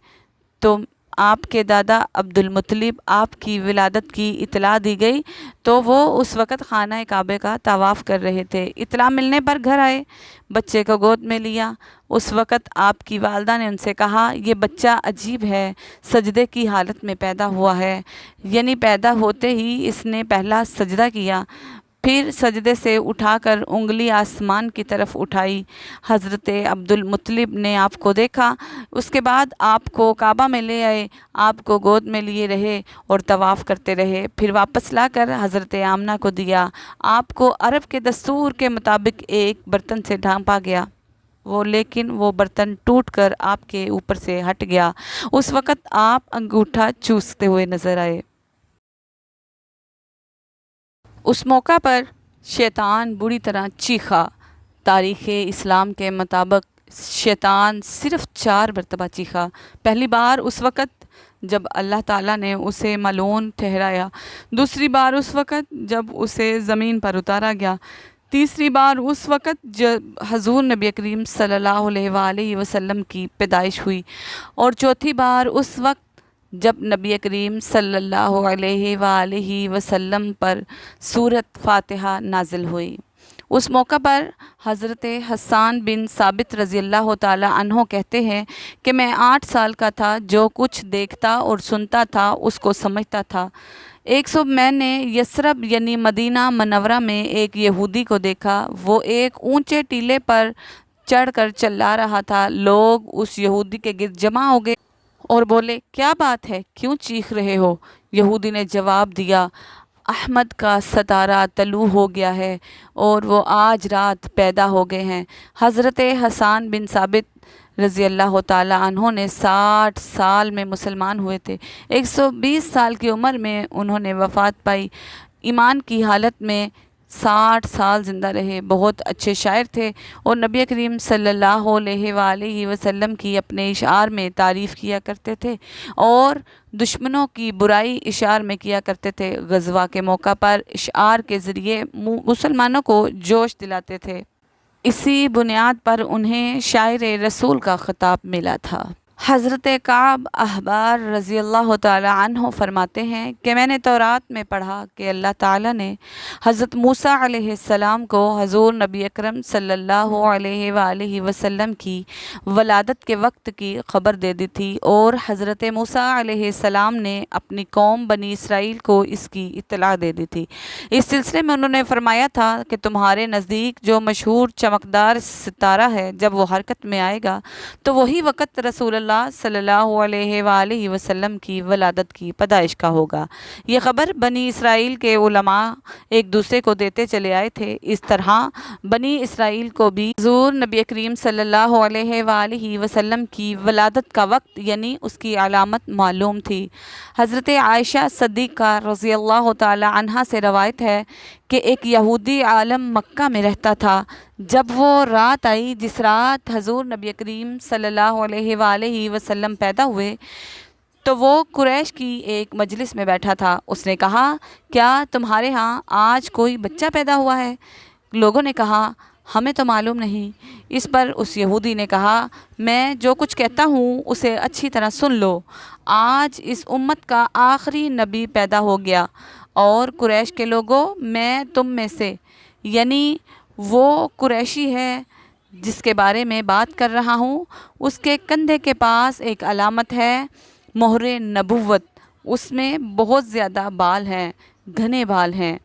تو آپ کے دادا عبد المطلب آپ کی ولادت کی اطلاع دی گئی تو وہ اس وقت خانہ کعبہ کا طواف کر رہے تھے۔ اطلاع ملنے پر گھر آئے، بچے کو گود میں لیا۔ اس وقت آپ کی والدہ نے ان سے کہا، یہ بچہ عجیب ہے، سجدے کی حالت میں پیدا ہوا ہے، یعنی پیدا ہوتے ہی اس نے پہلا سجدہ کیا، پھر سجدے سے اٹھا کر انگلی آسمان کی طرف اٹھائی۔ حضرت عبد المطلب نے آپ کو دیکھا، اس کے بعد آپ کو کعبہ میں لے آئے، آپ کو گود میں لیے رہے اور طواف کرتے رہے، پھر واپس لا کر حضرت آمنہ کو دیا۔ آپ کو عرب کے دستور کے مطابق ایک برتن سے ڈھانپا گیا، لیکن وہ برتن ٹوٹ کر آپ کے اوپر سے ہٹ گیا۔ اس وقت آپ انگوٹھا چوستے ہوئے نظر آئے۔ اس موقع پر شیطان بری طرح چیخا۔ تاریخ اسلام کے مطابق شیطان صرف 4 مرتبہ چیخا۔ پہلی بار اس وقت جب اللہ تعالیٰ نے اسے ملعون ٹھہرایا، دوسری بار اس وقت جب اسے زمین پر اتارا گیا، تیسری بار اس وقت جب حضور نبی کریم صلی اللہ علیہ وآلہ وسلم کی پیدائش ہوئی، اور چوتھی بار اس وقت جب نبی کریم صلی اللہ علیہ وآلہ وسلم پر سورۃ فاتحہ نازل ہوئی۔ اس موقع پر حضرت حسان بن ثابت رضی اللہ تعالی عنہ کہتے ہیں کہ میں 8 سال کا تھا، جو کچھ دیکھتا اور سنتا تھا اس کو سمجھتا تھا۔ ایک صبح میں نے یثرب یعنی مدینہ منورہ میں ایک یہودی کو دیکھا، وہ ایک اونچے ٹیلے پر چڑھ کر چلا رہا تھا۔ لوگ اس یہودی کے گرد جمع ہو گئے اور بولے، کیا بات ہے، کیوں چیخ رہے ہو؟ یہودی نے جواب دیا، احمد کا ستارہ طلوع ہو گیا ہے اور وہ آج رات پیدا ہو گئے ہیں۔ حضرت حسان بن ثابت رضی اللہ تعالی عنہ نے 60 سال میں مسلمان ہوئے تھے۔ 120 سال کی عمر میں انہوں نے وفات پائی۔ ایمان کی حالت میں 60 سال زندہ رہے، بہت اچھے شاعر تھے اور نبی کریم صلی اللہ علیہ وآلہ وسلم کی اپنے اشعار میں تعریف کیا کرتے تھے اور دشمنوں کی برائی اشعار میں کیا کرتے تھے۔ غزوہ کے موقع پر اشعار کے ذریعے مسلمانوں کو جوش دلاتے تھے۔ اسی بنیاد پر انہیں شاعر رسول کا خطاب ملا تھا۔ حضرت کعب احبار رضی اللہ تعالی عنہ فرماتے ہیں کہ میں نے تورات میں پڑھا کہ اللہ تعالیٰ نے حضرت موسیٰ علیہ السلام کو حضور نبی اکرم صلی اللہ علیہ وآلہ وسلم کی ولادت کے وقت کی خبر دے دی تھی، اور حضرت موسیٰ علیہ السلام نے اپنی قوم بنی اسرائیل کو اس کی اطلاع دے دی تھی۔ اس سلسلے میں انہوں نے فرمایا تھا کہ تمہارے نزدیک جو مشہور چمکدار ستارہ ہے، جب وہ حرکت میں آئے گا تو وہی وقت رسول اللہ صلی اللہ علیہ وآلہ وسلم کی ولادت کی پیدائش کا ہوگا۔ یہ خبر بنی اسرائیل کے علماء ایک دوسرے کو دیتے چلے آئے تھے۔ اس طرح بنی اسرائیل کو بھی حضور نبی کریم صلی اللہ علیہ وآلہ وسلم کی ولادت کا وقت یعنی اس کی علامت معلوم تھی۔ حضرت عائشہ صدیقہ رضی اللہ تعالی عنہا سے روایت ہے کہ ایک یہودی عالم مکہ میں رہتا تھا۔ جب وہ رات آئی جس رات حضور نبی کریم صلی اللہ علیہ وآلہ وسلم پیدا ہوئے، تو وہ قریش کی ایک مجلس میں بیٹھا تھا۔ اس نے کہا، کیا تمہارے ہاں آج کوئی بچہ پیدا ہوا ہے؟ لوگوں نے کہا، ہمیں تو معلوم نہیں۔ اس پر اس یہودی نے کہا، میں جو کچھ کہتا ہوں اسے اچھی طرح سن لو۔ آج اس امت کا آخری نبی پیدا ہو گیا، اور قریش کے لوگوں، میں تم میں سے، یعنی وہ قریشی ہے جس کے بارے میں بات کر رہا ہوں، اس کے کندھے کے پاس ایک علامت ہے، مہر نبوت۔ اس میں بہت زیادہ بال ہیں، گھنے بال ہیں،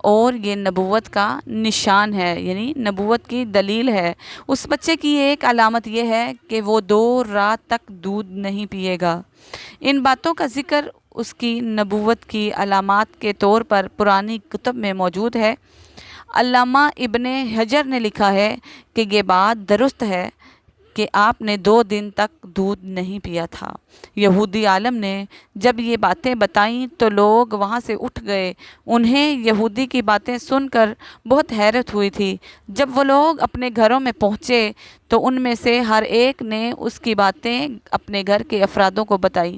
اور یہ نبوت کا نشان ہے، یعنی نبوت کی دلیل ہے۔ اس بچے کی ایک علامت یہ ہے کہ وہ 2 رات تک دودھ نہیں پیے گا۔ ان باتوں کا ذکر اس کی نبوت کی علامات کے طور پر پرانی کتب میں موجود ہے۔ علامہ ابن حجر نے لکھا ہے کہ یہ بات درست ہے کہ آپ نے 2 دن تک دودھ نہیں پیا تھا۔ یہودی عالم نے جب یہ باتیں بتائیں تو لوگ وہاں سے اٹھ گئے۔ انہیں یہودی کی باتیں سن کر بہت حیرت ہوئی تھی۔ جب وہ لوگ اپنے گھروں میں پہنچے تو ان میں سے ہر ایک نے اس کی باتیں اپنے گھر کے افرادوں کو بتائیں۔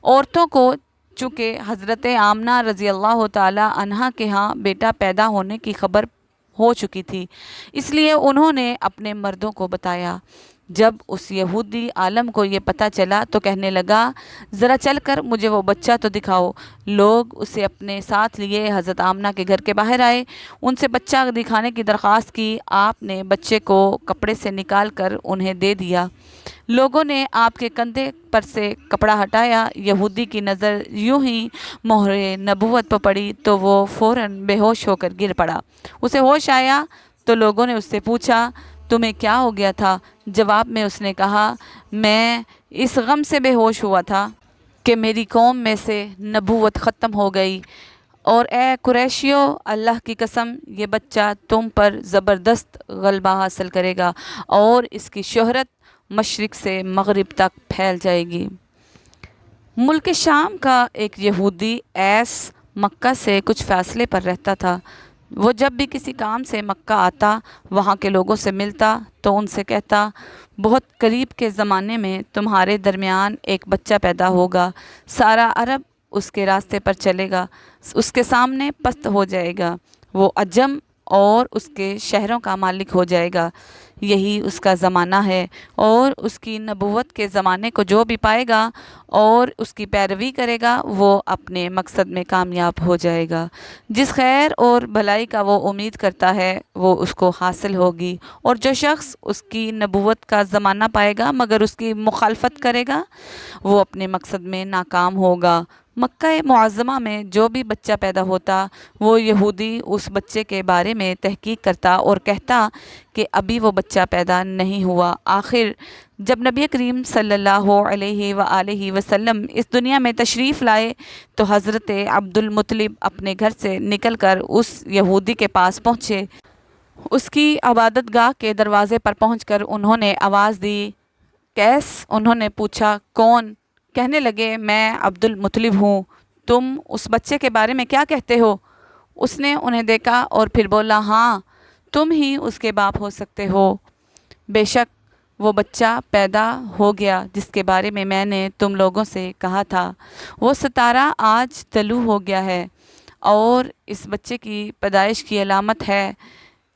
عورتوں کو چونکہ حضرت آمنہ رضی اللہ تعالی عنہا کے ہاں بیٹا پیدا ہونے کی خبر ہو چکی تھی، اس لیے انہوں نے اپنے مردوں کو بتایا۔ جب اس یہودی عالم کو یہ پتہ چلا تو کہنے لگا، ذرا چل کر مجھے وہ بچہ تو دکھاؤ۔ لوگ اسے اپنے ساتھ لیے حضرت آمنہ کے گھر کے باہر آئے، ان سے بچہ دکھانے کی درخواست کی۔ آپ نے بچے کو کپڑے سے نکال کر انہیں دے دیا۔ لوگوں نے آپ کے کندھے پر سے کپڑا ہٹایا۔ یہودی کی نظر یوں ہی مہر نبوت پر پڑی تو وہ فوراً بے ہوش ہو کر گر پڑا۔ اسے ہوش آیا تو لوگوں نے اس سے پوچھا، تمہیں کیا ہو گیا تھا؟ جواب میں اس نے کہا، میں اس غم سے بے ہوش ہوا تھا کہ میری قوم میں سے نبوت ختم ہو گئی، اور اے قریشیو، اللہ کی قسم، یہ بچہ تم پر زبردست غلبہ حاصل کرے گا اور اس کی شہرت مشرق سے مغرب تک پھیل جائے گی۔ ملک شام کا ایک یہودی ایس مکہ سے کچھ فاصلے پر رہتا تھا۔ وہ جب بھی کسی کام سے مکہ آتا، وہاں کے لوگوں سے ملتا تو ان سے کہتا، بہت قریب کے زمانے میں تمہارے درمیان ایک بچہ پیدا ہوگا، سارا عرب اس کے راستے پر چلے گا، اس کے سامنے پست ہو جائے گا، وہ عجم اور اس کے شہروں کا مالک ہو جائے گا۔ یہی اس کا زمانہ ہے، اور اس کی نبوت کے زمانے کو جو بھی پائے گا اور اس کی پیروی کرے گا وہ اپنے مقصد میں کامیاب ہو جائے گا۔ جس خیر اور بھلائی کا وہ امید کرتا ہے وہ اس کو حاصل ہوگی، اور جو شخص اس کی نبوت کا زمانہ پائے گا مگر اس کی مخالفت کرے گا وہ اپنے مقصد میں ناکام ہوگا۔ مکہ معظمہ میں جو بھی بچہ پیدا ہوتا، وہ یہودی اس بچے کے بارے میں تحقیق کرتا اور کہتا کہ ابھی وہ بچہ پیدا نہیں ہوا۔ آخر جب نبی کریم صلی اللہ علیہ وآلہ وسلم اس دنیا میں تشریف لائے تو حضرت عبد المطلب اپنے گھر سے نکل کر اس یہودی کے پاس پہنچے۔ اس کی عبادت گاہ کے دروازے پر پہنچ کر انہوں نے آواز دی، کیس؟ انہوں نے پوچھا، کون؟ کہنے لگے، میں عبد المطلب ہوں۔ تم اس بچے کے بارے میں کیا کہتے ہو؟ اس نے انہیں دیکھا اور پھر بولا، ہاں، تم ہی اس کے باپ ہو سکتے ہو۔ بے شک وہ بچہ پیدا ہو گیا جس کے بارے میں نے تم لوگوں سے کہا تھا۔ وہ ستارہ آج طلوع ہو گیا ہے، اور اس بچے کی پیدائش کی علامت ہے،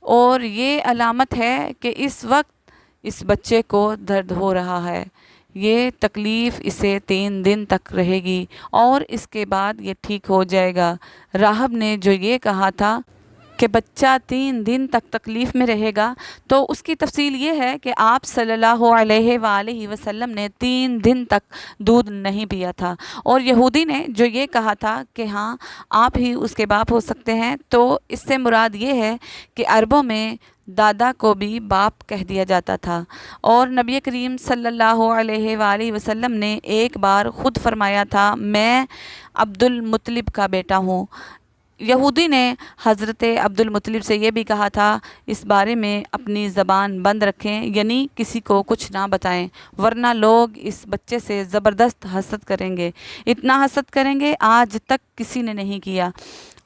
اور یہ علامت ہے کہ اس وقت اس بچے کو درد ہو رہا ہے۔ یہ تکلیف اسے 3 دن تک رہے گی اور اس کے بعد یہ ٹھیک ہو جائے گا۔ راہب نے جو یہ کہا تھا کہ بچہ 3 دن تک تکلیف میں رہے گا، تو اس کی تفصیل یہ ہے کہ آپ صلی اللہ علیہ وآلہ وسلم نے 3 دن تک دودھ نہیں پیا تھا، اور یہودی نے جو یہ کہا تھا کہ ہاں آپ ہی اس کے باپ ہو سکتے ہیں، تو اس سے مراد یہ ہے کہ عربوں میں دادا کو بھی باپ کہہ دیا جاتا تھا، اور نبی کریم صلی اللہ علیہ وآلہ وسلم نے ایک بار خود فرمایا تھا، میں عبد المطلب کا بیٹا ہوں۔ یہودی نے حضرت عبد المطلب سے یہ بھی کہا تھا، اس بارے میں اپنی زبان بند رکھیں، یعنی کسی کو کچھ نہ بتائیں، ورنہ لوگ اس بچے سے زبردست حسد کریں گے، اتنا حسد کریں گے آج تک کسی نے نہیں کیا،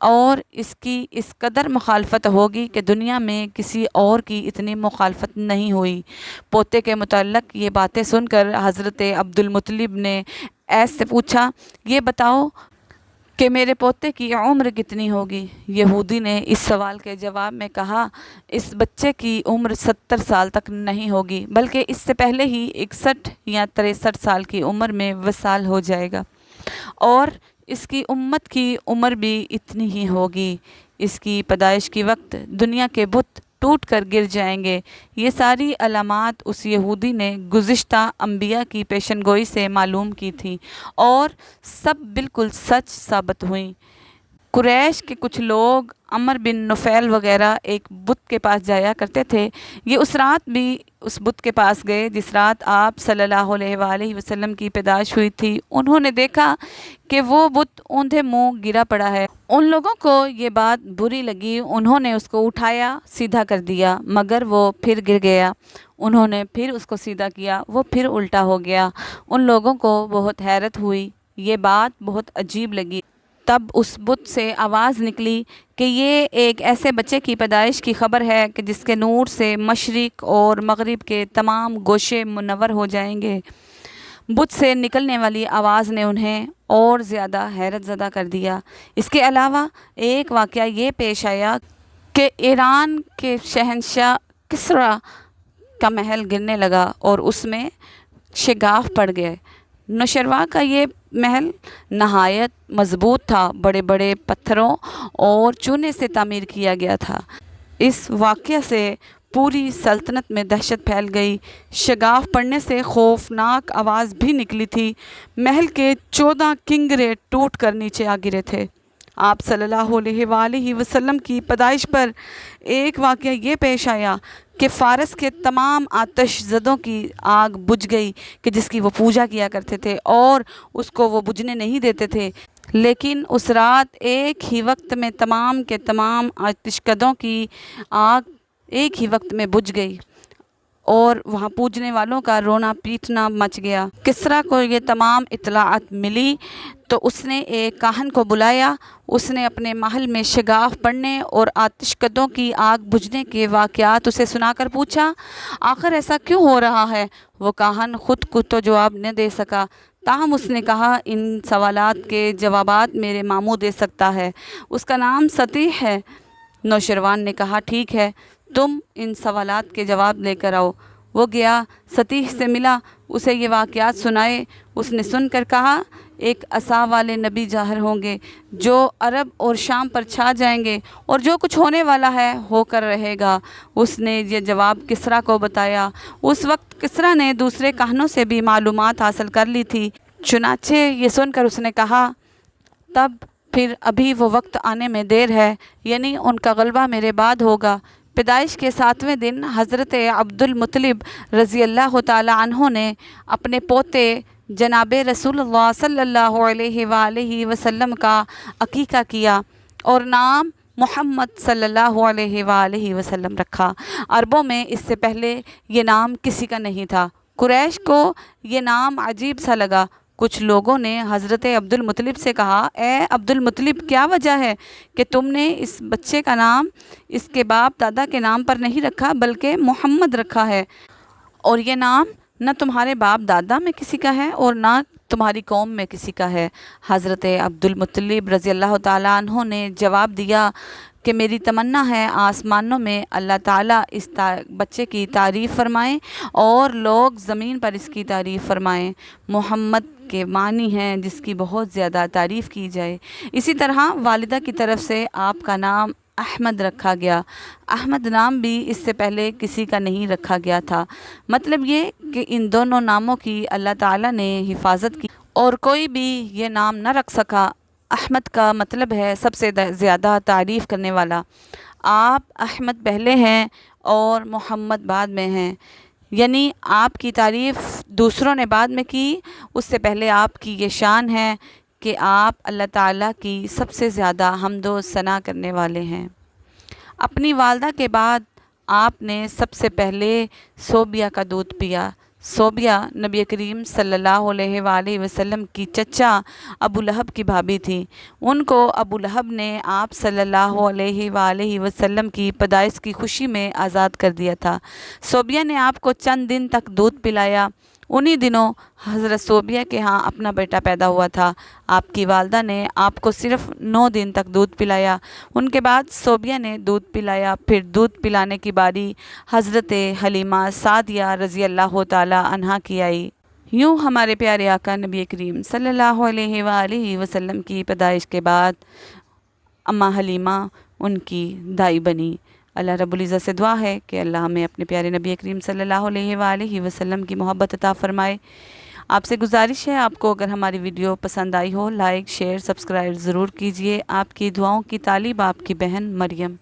اور اس کی اس قدر مخالفت ہوگی کہ دنیا میں کسی اور کی اتنی مخالفت نہیں ہوئی۔ پوتے کے متعلق یہ باتیں سن کر حضرت عبد المطلب نے ایس سے پوچھا، یہ بتاؤ کہ میرے پوتے کی عمر کتنی ہوگی؟ یہودی نے اس سوال کے جواب میں کہا، اس بچے کی عمر 70 سال تک نہیں ہوگی، بلکہ اس سے پہلے ہی 61 یا 63 سال کی عمر میں وصال ہو جائے گا، اور اس کی امت کی عمر بھی اتنی ہی ہوگی۔ اس کی پیدائش کے وقت دنیا کے بت ٹوٹ کر گر جائیں گے۔ یہ ساری علامات اس یہودی نے گزشتہ انبیاء کی پیشن گوئی سے معلوم کی تھیں، اور سب بالکل سچ ثابت ہوئیں۔ قریش کے کچھ لوگ، عمر بن نفیل وغیرہ، ایک بت کے پاس جایا کرتے تھے۔ یہ اس رات بھی اس بت کے پاس گئے جس رات آپ صلی اللہ علیہ وآلہ وسلم کی پیدائش ہوئی تھی۔ انہوں نے دیکھا کہ وہ بت اوندھے منہ گرا پڑا ہے۔ ان لوگوں کو یہ بات بری لگی، انہوں نے اس کو اٹھایا، سیدھا کر دیا، مگر وہ پھر گر گیا۔ انہوں نے پھر اس کو سیدھا کیا، وہ پھر الٹا ہو گیا۔ ان لوگوں کو بہت حیرت ہوئی، یہ بات بہت عجیب لگی۔ تب اس بت سے آواز نکلی کہ یہ ایک ایسے بچے کی پیدائش کی خبر ہے کہ جس کے نور سے مشرق اور مغرب کے تمام گوشے منور ہو جائیں گے۔ بت سے نکلنے والی آواز نے انہیں اور زیادہ حیرت زدہ کر دیا۔ اس کے علاوہ ایک واقعہ یہ پیش آیا کہ ایران کے شہنشاہ کسریٰ کا محل گرنے لگا اور اس میں شگاف پڑ گئے۔ نوشروا کا یہ محل نہایت مضبوط تھا، بڑے بڑے پتھروں اور چونے سے تعمیر کیا گیا تھا۔ اس واقعہ سے پوری سلطنت میں دہشت پھیل گئی۔ شگاف پڑنے سے خوفناک آواز بھی نکلی تھی۔ محل کے 14 کنگرے ٹوٹ کر نیچے آ گرے تھے۔ آپ صلی اللہ علیہ وآلہ وسلم کی پیدائش پر ایک واقعہ یہ پیش آیا کہ فارس کے تمام آتش زدوں کی آگ بجھ گئی کہ جس کی وہ پوجا کیا کرتے تھے، اور اس کو وہ بجھنے نہیں دیتے تھے۔ لیکن اس رات ایک ہی وقت میں تمام کے تمام آتش کدوں کی آگ ایک ہی وقت میں بجھ گئی، اور وہاں پوجنے والوں کا رونا پیٹنا مچ گیا۔ کسریٰ کو یہ تمام اطلاعات ملی تو اس نے ایک کاہن کو بلایا۔ اس نے اپنے محل میں شگاف پڑنے اور آتش کدوں کی آگ بجھنے کے واقعات اسے سنا کر پوچھا، آخر ایسا کیوں ہو رہا ہے؟ وہ کاہن خود کو تو جواب نہ دے سکا، تاہم اس نے کہا، ان سوالات کے جوابات میرے ماموں دے سکتا ہے، اس کا نام سطیح ہے۔ نوشروان نے کہا، ٹھیک ہے، تم ان سوالات کے جواب لے کر آؤ۔ وہ گیا، سطیح سے ملا، اسے یہ واقعات سنائے۔ اس نے سن کر کہا، ایک عصا والے نبی ظاہر ہوں گے جو عرب اور شام پر چھا جائیں گے، اور جو کچھ ہونے والا ہے ہو کر رہے گا۔ اس نے یہ جواب کسریٰ کو بتایا۔ اس وقت کسریٰ نے دوسرے کاہنوں سے بھی معلومات حاصل کر لی تھی، چنانچہ یہ سن کر اس نے کہا، تب پھر ابھی وہ وقت آنے میں دیر ہے، یعنی ان کا غلبہ میرے بعد ہوگا۔ پیدائش کے 7ویں دن حضرت عبد المطلب رضی اللہ تعالی عنہ نے اپنے پوتے جناب رسول اللہ صلی اللہ علیہ وآلہ وسلم کا عقیقہ کیا اور نام محمد صلی اللہ علیہ وآلہ وسلم رکھا۔ عربوں میں اس سے پہلے یہ نام کسی کا نہیں تھا۔ قریش کو یہ نام عجیب سا لگا۔ کچھ لوگوں نے حضرت عبد المطلب سے کہا، اے عبد المطلب، کیا وجہ ہے کہ تم نے اس بچے کا نام اس کے باپ دادا کے نام پر نہیں رکھا بلکہ محمد رکھا ہے، اور یہ نام نہ تمہارے باپ دادا میں کسی کا ہے اور نہ تمہاری قوم میں کسی کا ہے؟ حضرت عبد المطلب رضی اللہ تعالیٰ عنہ نے جواب دیا کہ میری تمنا ہے آسمانوں میں اللہ تعالیٰ اس بچے کی تعریف فرمائیں اور لوگ زمین پر اس کی تعریف فرمائیں۔ محمد کے معنی ہیں جس کی بہت زیادہ تعریف کی جائے۔ اسی طرح والدہ کی طرف سے آپ کا نام احمد رکھا گیا۔ احمد نام بھی اس سے پہلے کسی کا نہیں رکھا گیا تھا۔ مطلب یہ کہ ان دونوں ناموں کی اللہ تعالیٰ نے حفاظت کی اور کوئی بھی یہ نام نہ رکھ سکا۔ احمد کا مطلب ہے سب سے زیادہ تعریف کرنے والا۔ آپ احمد پہلے ہیں اور محمد بعد میں ہیں، یعنی آپ کی تعریف دوسروں نے بعد میں کی، اس سے پہلے آپ کی یہ شان ہے کہ آپ اللہ تعالیٰ کی سب سے زیادہ حمد و ثنا کرنے والے ہیں۔ اپنی والدہ کے بعد آپ نے سب سے پہلے صوبیہ کا دودھ پیا۔ صوبیہ نبی کریم صلی اللہ علیہ وآلہ وسلم کی چچا ابو لہب کی بھابھی تھی۔ ان کو ابو لہب نے آپ صلی اللہ علیہ وآلہ وسلم کی پیدائش کی خوشی میں آزاد کر دیا تھا۔ صوبیہ نے آپ کو چند دن تک دودھ پلایا۔ انہی دنوں حضرت صوبیہ کے ہاں اپنا بیٹا پیدا ہوا تھا۔ آپ کی والدہ نے آپ کو صرف 9 دن تک دودھ پلایا۔ ان کے بعد صوبیہ نے دودھ پلایا۔ پھر دودھ پلانے کی باری حضرت حلیمہ سعدیہ رضی اللہ تعالی عنہا کی آئی۔ یوں ہمارے پیارے آقا نبی کریم صلی اللہ علیہ وآلہ وسلم کی پیدائش کے بعد اماں حلیمہ ان کی دائی بنی۔ اللہ رب العزت سے دعا ہے کہ اللہ ہمیں اپنے پیارے نبی کریم صلی اللہ علیہ وآلہ وسلم کی محبت عطا فرمائے۔ آپ سے گزارش ہے، آپ کو اگر ہماری ویڈیو پسند آئی ہو، لائک، شیئر، سبسکرائب ضرور کیجئے۔ آپ کی دعاؤں کی طالب آپ کی بہن مریم۔